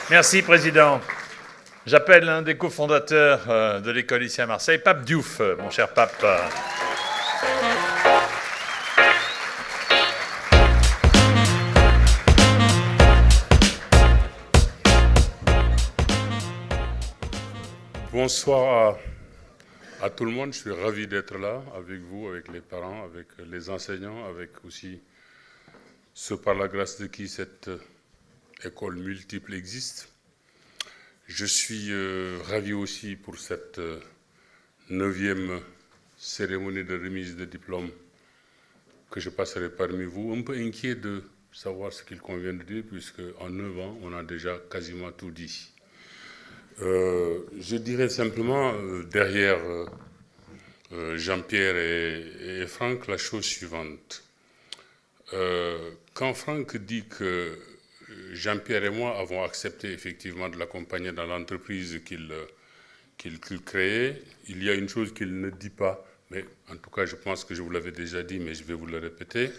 Merci, Président. J'appelle l'un des cofondateurs de l'école ici à Marseille, Pape Diouf, mon cher Pape. Bonsoir à tout le monde, je suis ravi d'être là avec vous, avec les parents, avec les enseignants, avec aussi ceux par la grâce de qui cette école multiple existe. Je suis ravi aussi pour cette 9e cérémonie de remise de diplôme que je passerai parmi vous, un peu inquiet de savoir ce qu'il convient de dire, puisque en 9 ans, on a déjà quasiment tout dit. Je dirais simplement, derrière Jean-Pierre et Franck, la chose suivante. Quand Franck dit que Jean-Pierre et moi avons accepté effectivement de l'accompagner dans l'entreprise qu'il créait, il y a une chose qu'il ne dit pas, mais en tout cas je pense que je vous l'avais déjà dit, mais je vais vous le répéter.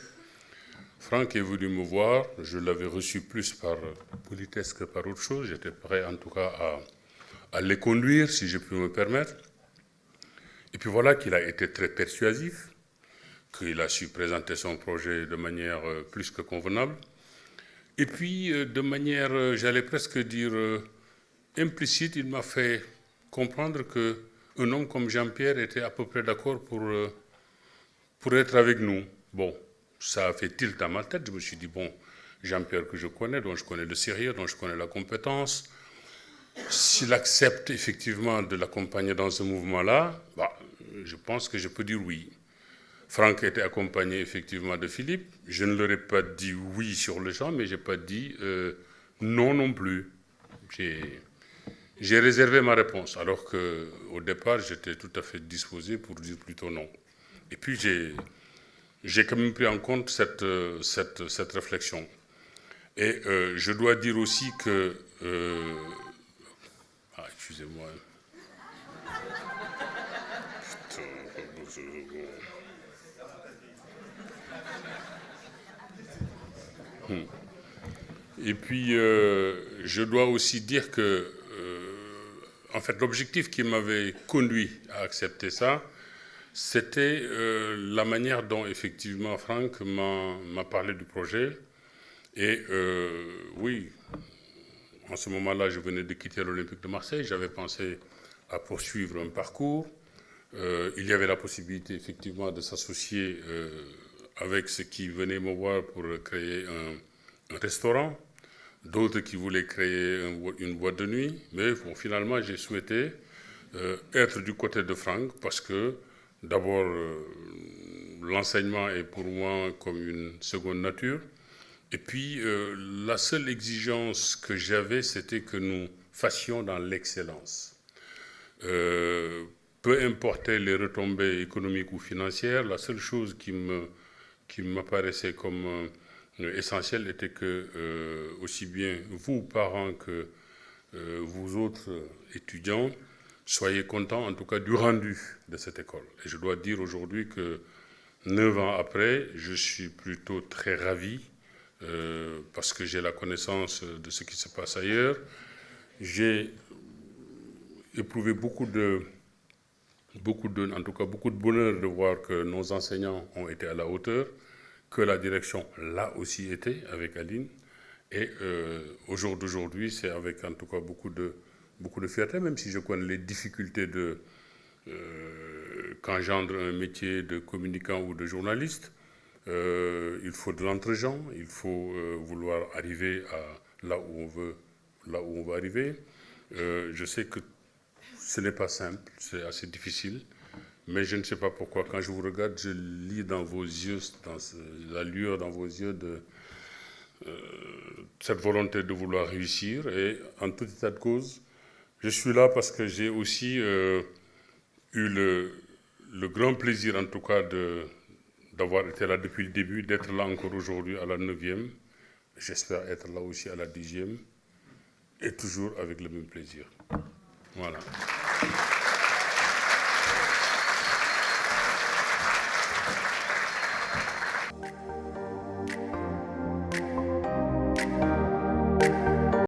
Franck est venu me voir, je l'avais reçu plus par politesse que par autre chose, j'étais prêt en tout cas à les conduire, si je puis me permettre. Et puis voilà qu'il a été très persuasif, qu'il a su présenter son projet de manière plus que convenable. Et puis, de manière, j'allais presque dire, implicite, il m'a fait comprendre qu'un homme comme Jean-Pierre était à peu près d'accord pour être avec nous. Bon, ça a fait tilt à ma tête. Je me suis dit, bon, Jean-Pierre que je connais, dont je connais le sérieux, dont je connais la compétence, s'il accepte effectivement de l'accompagner dans ce mouvement-là, je pense que je peux dire oui. Franck était accompagné effectivement de Philippe. Je ne leur ai pas dit oui sur le champ, mais je n'ai pas dit non plus. J'ai réservé ma réponse, alors qu'au départ, j'étais tout à fait disposé pour dire plutôt non. Et puis, j'ai quand même pris en compte cette réflexion. Et je dois dire aussi que... excusez-moi. Et puis, je dois aussi dire que, en fait, l'objectif qui m'avait conduit à accepter ça, c'était la manière dont, effectivement, Franck m'a parlé du projet. Et oui, en ce moment-là, je venais de quitter l'Olympique de Marseille. J'avais pensé à poursuivre un parcours. Il y avait la possibilité, effectivement, de s'associer avec ceux qui venaient me voir pour créer un restaurant. D'autres qui voulaient créer une boîte de nuit. Mais bon, finalement, j'ai souhaité être du côté de Franck parce que, d'abord, l'enseignement est pour moi comme une seconde nature. Et puis, la seule exigence que j'avais, c'était que nous fassions dans l'excellence. Peu importaient les retombées économiques ou financières, la seule chose qui m'apparaissait comme essentielle était que, aussi bien vous, parents, que vous autres étudiants, soyez contents, en tout cas, du rendu de cette école. Et je dois dire aujourd'hui que 9 ans après, je suis plutôt très ravi parce que j'ai la connaissance de ce qui se passe ailleurs. J'ai éprouvé beaucoup de bonheur de voir que nos enseignants ont été à la hauteur, que la direction l'a aussi été avec Aline. Et au jour d'aujourd'hui, c'est avec en tout cas beaucoup de fierté, même si je connais les difficultés qu'engendre un métier de communicant ou de journaliste. Il faut de l'entre-gens, il faut vouloir arriver là où on veut arriver. Je sais que ce n'est pas simple, c'est assez difficile, mais je ne sais pas pourquoi. Quand je vous regarde, je lis dans vos yeux, la lueur dans vos yeux de cette volonté de vouloir réussir. Et en tout état de cause, je suis là parce que j'ai aussi eu le grand plaisir, en tout cas, d'avoir été là depuis le début, d'être là encore aujourd'hui à la 9e. J'espère être là aussi à la 10e. Et toujours avec le même plaisir. Voilà.